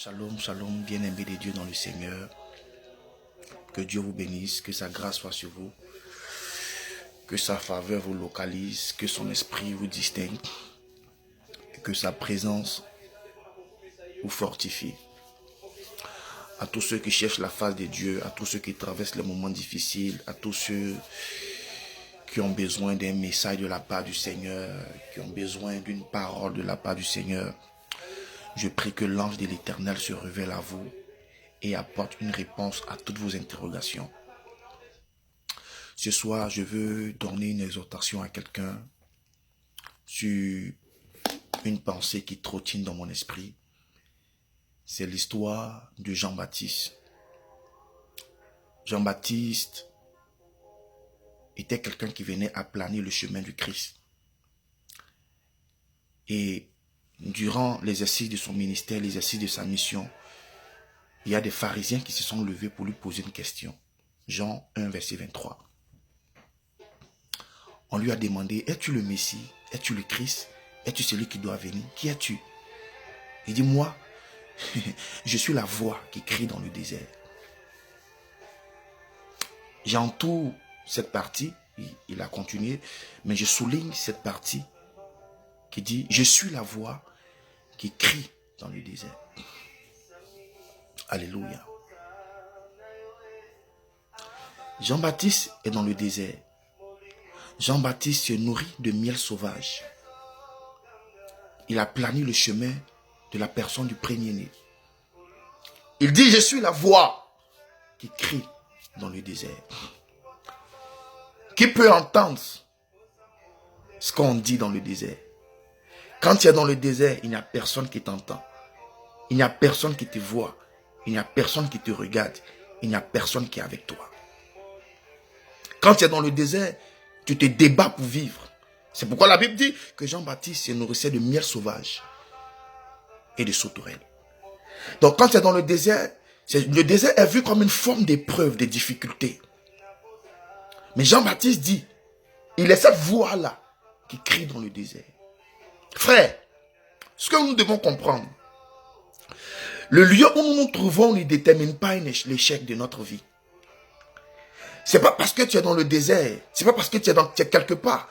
Shalom, shalom, bien-aimés de Dieu dans le Seigneur. Que Dieu vous bénisse, que sa grâce soit sur vous, que sa faveur vous localise, que son esprit vous distingue, et que sa présence vous fortifie. À tous ceux qui cherchent la face de Dieu, à tous ceux qui traversent les moments difficiles, à tous ceux qui ont besoin d'un message de la part du Seigneur, qui ont besoin d'une parole de la part du Seigneur, je prie que l'ange de l'Éternel se révèle à vous et apporte une réponse à toutes vos interrogations. Ce soir, je veux donner une exhortation à quelqu'un sur une pensée qui trottine dans mon esprit. C'est l'histoire de Jean-Baptiste. Jean-Baptiste était quelqu'un qui venait aplanir le chemin du Christ. Et durant l'exercice de son ministère, l'exercice de sa mission, il y a des pharisiens qui se sont levés pour lui poser une question. Jean 1, verset 23. On lui a demandé, es-tu le Messie? Es-tu le Christ? Es-tu celui qui doit venir? Qui es-tu? Il dit, moi, je suis la voix qui crie dans le désert. J'entoure cette partie, il a continué, mais je souligne cette partie qui dit, je suis la voix qui crie dans le désert. Alléluia. Jean-Baptiste est dans le désert. Jean-Baptiste se nourrit de miel sauvage. Il a plané le chemin de la personne du premier-né. Il dit, je suis la voix qui crie dans le désert. Qui peut entendre ce qu'on dit dans le désert? Quand tu es dans le désert, il n'y a personne qui t'entend. Il n'y a personne qui te voit. Il n'y a personne qui te regarde. Il n'y a personne qui est avec toi. Quand tu es dans le désert, tu te débats pour vivre. C'est pourquoi la Bible dit que Jean-Baptiste se nourrissait de miel sauvage et de sauterelles. Donc quand tu es dans le désert est vu comme une forme d'épreuve, de difficulté. Mais Jean-Baptiste dit, il est cette voix-là qui crie dans le désert. Frère, ce que nous devons comprendre, le lieu où nous nous trouvons ne détermine pas l'échec de notre vie. C'est pas parce que tu es dans le désert, c'est pas parce que tu es quelque part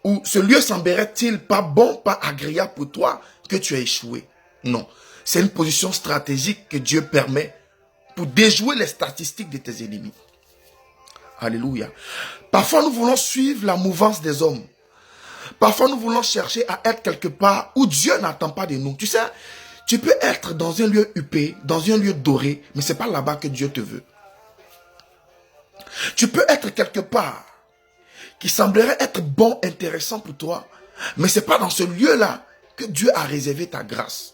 où ce lieu semblerait-il pas bon, pas agréable pour toi que tu as échoué. Non, c'est une position stratégique que Dieu permet pour déjouer les statistiques de tes ennemis. Alléluia. Parfois nous voulons suivre la mouvance des hommes. Parfois nous voulons chercher à être quelque part où Dieu n'attend pas de nous. Tu sais, tu peux être dans un lieu huppé, dans un lieu doré, mais ce n'est pas là-bas que Dieu te veut. Tu peux être quelque part qui semblerait être bon, intéressant pour toi, mais ce n'est pas dans ce lieu-là que Dieu a réservé ta grâce.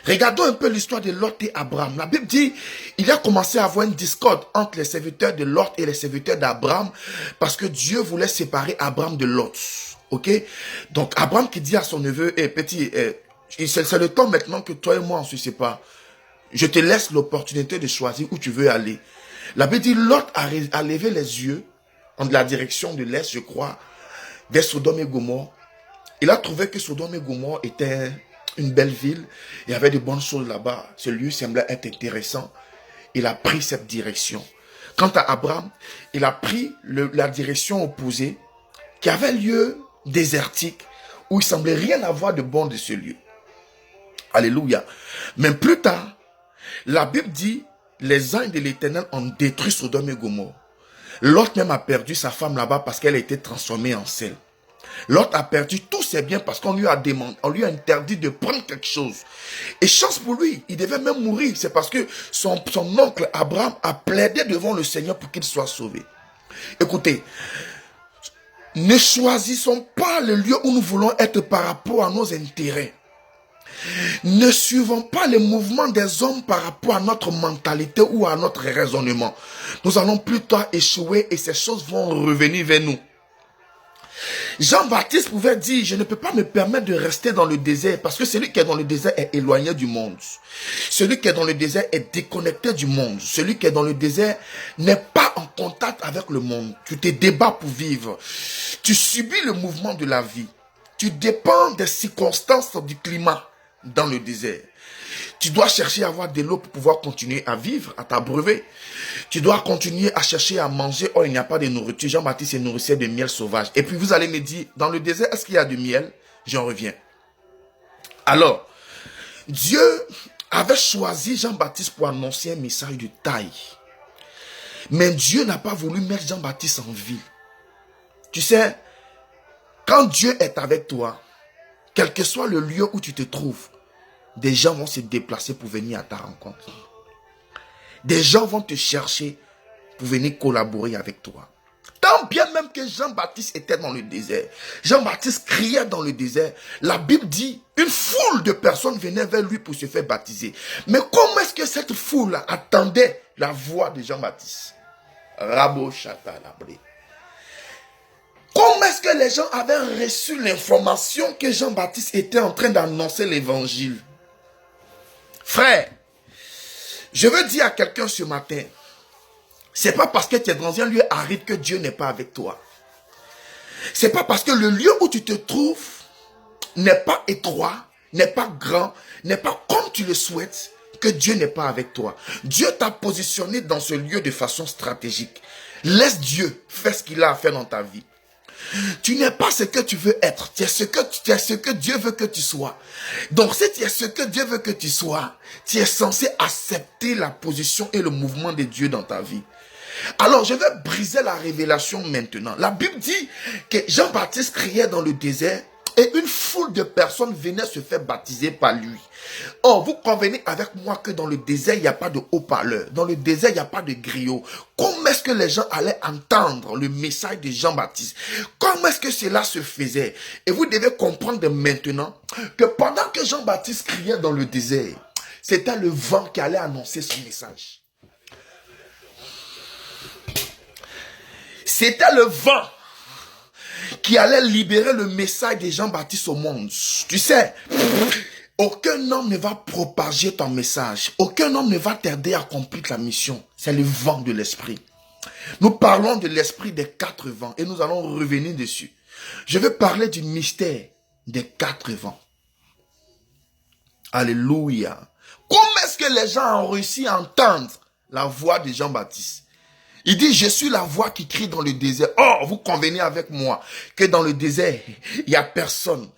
Regardons un peu l'histoire de Lot et Abraham. La Bible dit, il a commencé à avoir une discorde entre les serviteurs de Lot et les serviteurs d'Abraham parce que Dieu voulait séparer Abraham de Lot. Ok? Donc Abraham qui dit à son neveu, petit, c'est le temps maintenant que toi et moi on se sépare. Je te laisse l'opportunité de choisir où tu veux aller. La Bible dit, Lot a levé les yeux en la direction de l'Est, je crois, vers Sodome et Gomorrhe. Il a trouvé que Sodome et Gomorrhe était une belle ville. Il y avait de bonnes choses là-bas. Ce lieu semblait être intéressant. Il a pris cette direction. Quant à Abraham, il a pris la direction opposée, qui avait lieu désertique, où il semblait rien avoir de bon de ce lieu. Alléluia. Mais plus tard, la Bible dit, les anges de l'Éternel ont détruit Sodome et Gomorrhe. Lot même a perdu sa femme là-bas parce qu'elle a été transformée en sel. Lot a perdu tous ses biens parce qu'on lui a demandé, on lui a interdit de prendre quelque chose. Et chance pour lui, il devait même mourir. C'est parce que son oncle Abraham a plaidé devant le Seigneur pour qu'il soit sauvé. Écoutez, ne choisissons pas le lieu où nous voulons être par rapport à nos intérêts. Ne suivons pas les mouvements des hommes par rapport à notre mentalité ou à notre raisonnement. Nous allons plus tard échouer et ces choses vont revenir vers nous. Jean-Baptiste pouvait dire, je ne peux pas me permettre de rester dans le désert parce que celui qui est dans le désert est éloigné du monde. Celui qui est dans le désert est déconnecté du monde. Celui qui est dans le désert n'est pas en contact avec le monde. Tu te débats pour vivre. Tu subis le mouvement de la vie. Tu dépends des circonstances du climat dans le désert. Tu dois chercher à avoir de l'eau pour pouvoir continuer à vivre, à t'abreuver. Tu dois continuer à chercher à manger. Oh, il n'y a pas de nourriture. Jean-Baptiste se nourrissait de miel sauvage. Et puis vous allez me dire, dans le désert, est-ce qu'il y a du miel? J'en reviens. Alors, Dieu avait choisi Jean-Baptiste pour annoncer un message de taille. Mais Dieu n'a pas voulu mettre Jean-Baptiste en vie. Tu sais, quand Dieu est avec toi, quel que soit le lieu où tu te trouves, des gens vont se déplacer pour venir à ta rencontre. Des gens vont te chercher pour venir collaborer avec toi. Tant bien même que Jean-Baptiste était dans le désert. Jean-Baptiste criait dans le désert. La Bible dit, une foule de personnes venaient vers lui pour se faire baptiser. Mais comment est-ce que cette foule attendait la voix de Jean-Baptiste? Rabo Chata Labré. Comment est-ce que les gens avaient reçu l'information que Jean-Baptiste était en train d'annoncer l'évangile? Frère, je veux dire à quelqu'un ce matin, c'est pas parce que tu es dans un lieu aride que Dieu n'est pas avec toi. C'est pas parce que le lieu où tu te trouves n'est pas étroit, n'est pas grand, n'est pas comme tu le souhaites, que Dieu n'est pas avec toi. Dieu t'a positionné dans ce lieu de façon stratégique. Laisse Dieu faire ce qu'il a à faire dans ta vie. Tu n'es pas ce que tu veux être. Tu es ce que Dieu veut que tu sois. Donc si tu es ce que Dieu veut que tu sois, tu es censé accepter la position et le mouvement de Dieu dans ta vie. Alors je vais briser la révélation maintenant. La Bible dit que Jean-Baptiste criait dans le désert et une foule de personnes venaient se faire baptiser par lui. Or, vous convenez avec moi que dans le désert, il n'y a pas de haut-parleur. Dans le désert, il n'y a pas de griot. Comment est-ce que les gens allaient entendre le message de Jean-Baptiste? Comment est-ce que cela se faisait? Et vous devez comprendre maintenant que pendant que Jean-Baptiste criait dans le désert, c'était le vent qui allait annoncer son message. C'était le vent qui allait libérer le message de Jean-Baptiste au monde. Tu sais, aucun homme ne va propager ton message. Aucun homme ne va t'aider à accomplir la mission. C'est le vent de l'esprit. Nous parlons de l'esprit des 4 vents et nous allons revenir dessus. Je vais parler du mystère des 4 vents. Alléluia. Comment est-ce que les gens ont réussi à entendre la voix de Jean-Baptiste? Il dit, je suis la voix qui crie dans le désert. Oh, vous convenez avec moi que dans le désert, il n'y a personne.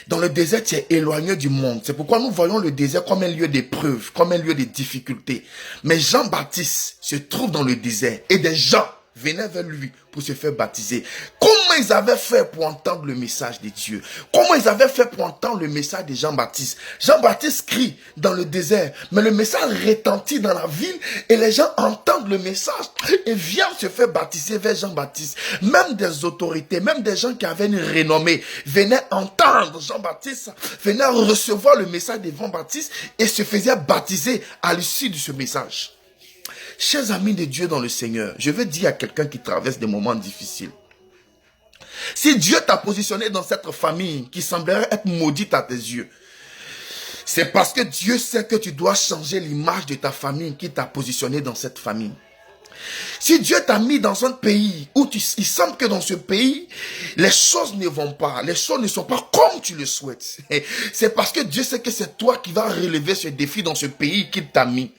Dans le désert, tu es éloigné du monde. C'est pourquoi nous voyons le désert comme un lieu d'épreuve, comme un lieu de difficulté. Mais Jean-Baptiste se trouve dans le désert et des gens venaient vers lui pour se faire baptiser. Comment ils avaient fait pour entendre le message de Dieu? Comment ils avaient fait pour entendre le message de Jean-Baptiste? Jean-Baptiste crie dans le désert, mais le message retentit dans la ville et les gens entendent le message et viennent se faire baptiser vers Jean-Baptiste. Même des autorités, même des gens qui avaient une renommée venaient entendre Jean-Baptiste, venaient recevoir le message de Jean-Baptiste et se faisaient baptiser à l'issue de ce message. Chers amis de Dieu dans le Seigneur, je veux dire à quelqu'un qui traverse des moments difficiles. Si Dieu t'a positionné dans cette famille qui semblerait être maudite à tes yeux, c'est parce que Dieu sait que tu dois changer l'image de ta famille qui t'a positionné dans cette famille. Si Dieu t'a mis dans un pays où il semble que dans ce pays, les choses ne vont pas, les choses ne sont pas comme tu le souhaites. C'est parce que Dieu sait que c'est toi qui vas relever ce défi dans ce pays qu'il t'a mis.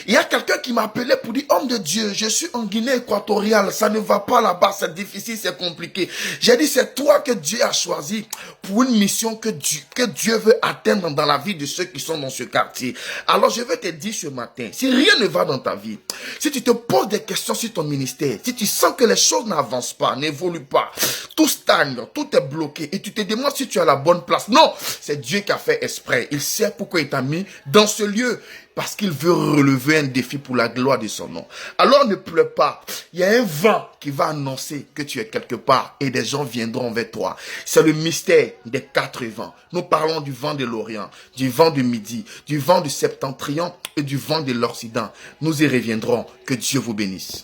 Il y a quelqu'un qui m'a appelé pour dire, homme de Dieu, je suis en Guinée équatoriale, ça ne va pas là-bas, c'est difficile, c'est compliqué. J'ai dit, c'est toi que Dieu a choisi pour une mission que Dieu veut atteindre dans la vie de ceux qui sont dans ce quartier. Alors je veux te dire ce matin, si rien ne va dans ta vie, si tu te poses des questions sur ton ministère, si tu sens que les choses n'avancent pas, n'évoluent pas, tout stagne, tout est bloqué et tu te demandes si tu as la bonne place. Non, c'est Dieu qui a fait exprès. Il sait pourquoi il t'a mis dans ce lieu. Parce qu'il veut relever un défi pour la gloire de son nom. Alors ne pleure pas. Il y a un vent qui va annoncer que tu es quelque part et des gens viendront vers toi. C'est le mystère des 4 vents. Nous parlons du vent de l'Orient, du vent du Midi, du vent du Septentrion et du vent de l'Occident. Nous y reviendrons. Que Dieu vous bénisse.